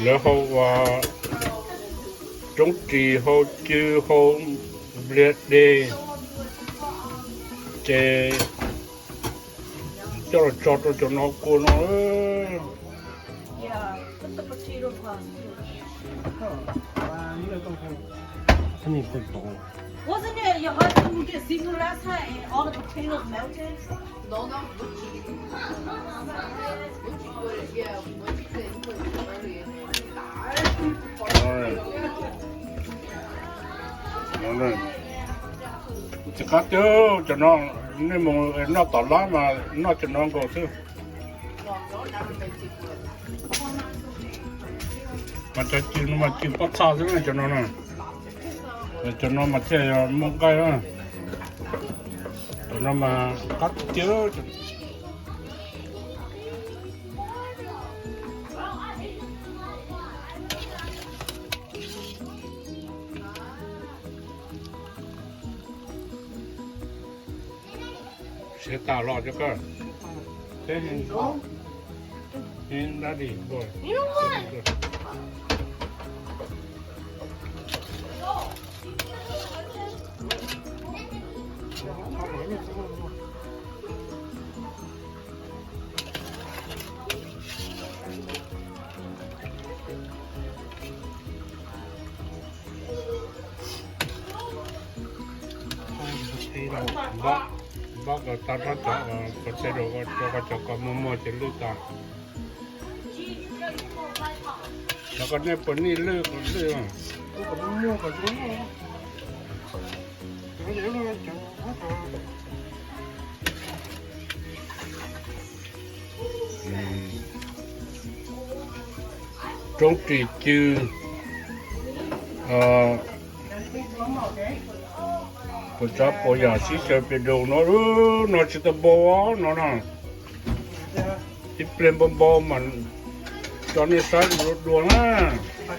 然後話總之好就好列的這叫做做就那個呢。Yeah, put the potato pasta. 肯定會凍。Wasn't it your husband who did seafood last time and all the potatoes melted? No, not Gucci. Gucci put it, yeah, Gucci said he put it early in there. Alright. Chỉ có chứ cho nó nên mà nó tỏ lá mà nó cho nó có chứ. Mà cho chim mà chim bắt sao thế này cho nó nè. Cho nó mà chơi mông cây đó. Cho nó mà cắt chứ. Sẽ tạo lọ cho cơ. Thế hình đã đi rồi. You know what? Bác ở ta rất cho có chế độ cho có mua trên lưới ta. Nó có nếp bún đi lưới mà. Có mua có chứ. Trong trì chư có cho bây giờ xí chơi bên đầu nó chỉ tao bò nó nè chỉ bên bò mà cho nên sao đùa na. Sao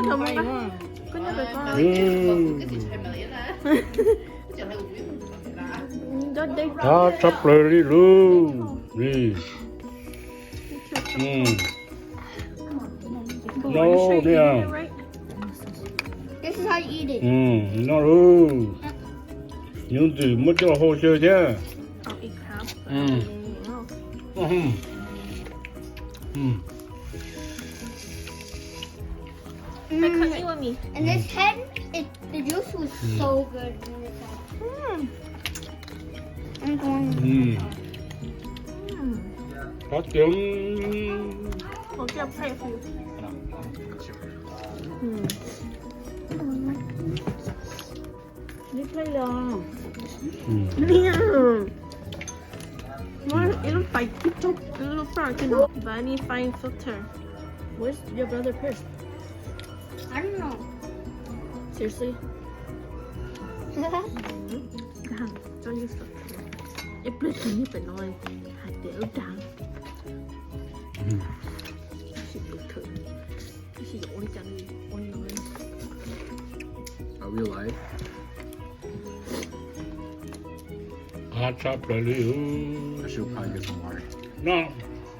thơm quá. Có nhớ được con. Cái gì thèm mà lấy ra. Chẳng hay uống biết mình Đó sắp rồi đi luôn đi. No nè. This is how you eat it. No luôn. Nhưng từ mất cho hồ sơ chứ. I'll eat half. I can't eat with me. And this head, the juice was so good. I'm going. Có tiếng. I'll get a plate for you. Đi play rồi. Nè. Nó phải tiếp tục. Nó phải cái nó. Và anh phải filter. Where's your brother purse? I don't know. Seriously? Cho như sợ. Em biết như phải nói hạt đéo trắng. Chị được thử. Chị ôi chẳng gì. Ôi nói. I real life. chop lại đi. I should probably get some water.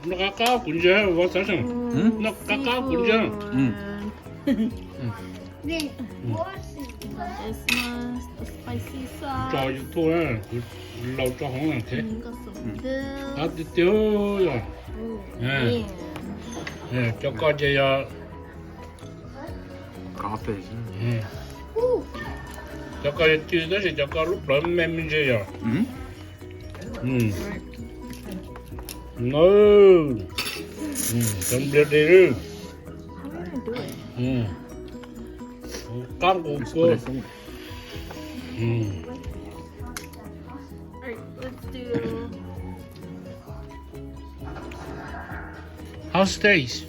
Nó cá cao cũng dễ, vào sáng sớm. Nó cá cao cũng dễ. Then, what's it? This one's the spicy sauce. Cho như thôi á, lâu cho không là thế. Got some dill. À, tí tiêu rồi. Cho con gì à? Crawfish. Cho con gì đó thì cho con lúc đó mềm gì à? No. Không biết đi đi. How are you gonna do it? Căng cũng Just có. put it somewhere. Alright, let's do. How's taste?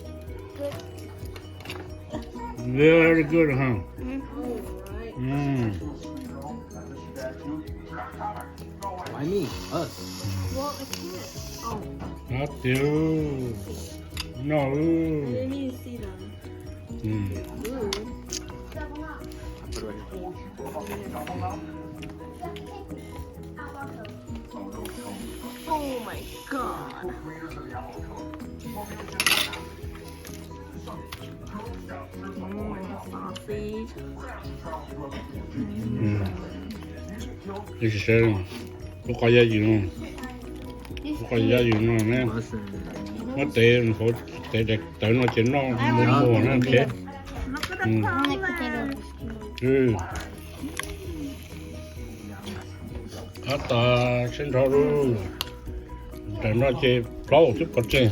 Very good, huh? Why me? Us. Well, I can't. Oh, Not you. No. I didn't even see them. Ooh. I put it right here. Oh my god. Sausage. This is it. Có coi giá gì không? Có coi giá gì không nè? Listen. Nó tiền phải tự nó chỉ nó mua nó thế. I like potatoes. Hasta central. Tự nó chỉ lâu chút có chứ.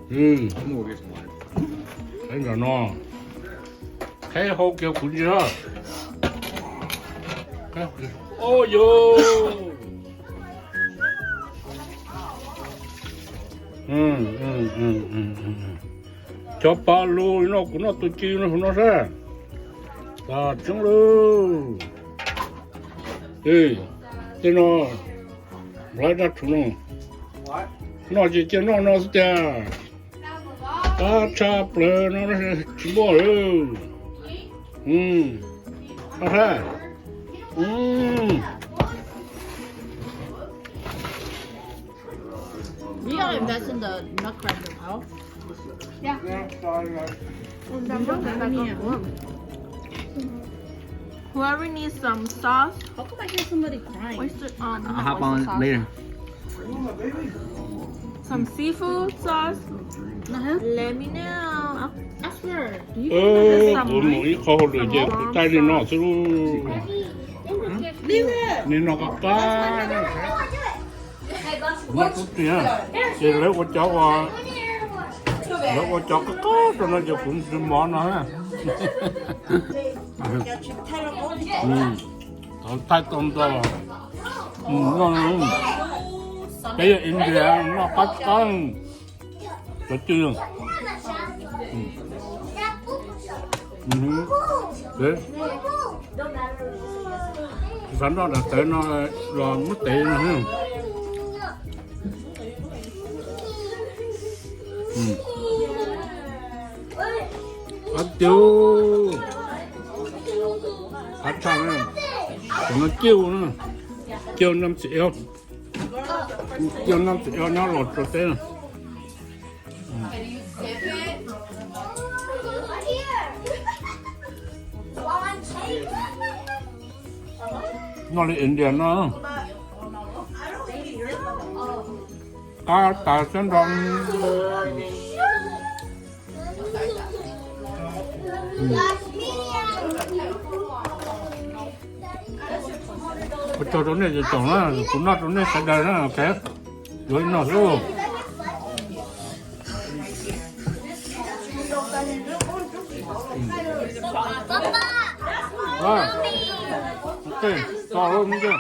I'm gonna go get some water. Thấy rồi nó. Thấy hô kêu cũng gì đó. Ôi dô. Cho ba lô nó cũng nó tụi chi nó ra. Ta chúng luôn. Thế nó lại ra chúng nó chỉ cho nó ra. Ta chắp lên nó chỉ bỏ luôn. Ha. You gotta invest in the nutcracker, pal. Whoever needs some sauce, How come I hear somebody crying? oyster, I'll not hop oyster on sauce, later. some seafood sauce, let me know. I swear. Do you Của mũi khô rồi chứ tay đi nó chứ leave it? nên nó có cá nó có tiền thì lấy con cháu vào lấy con cháu có cá cho nó cho cũng món nó ha thái tôm to nó cái India nó có cá cho chưa đấy sẵn đó là tới nó rồi mất tiền nữa ha ăn tiêu ăn xong nữa còn nó chiêu nữa chiêu 5 triệu chiêu 5 triệu nó lột rồi thế nó là India nó cá tài sản đồng cho chỗ này thì chọn nó cũng nó chỗ này sẽ đời nó là kép rồi nó luôn rồi ok cho luôn chưa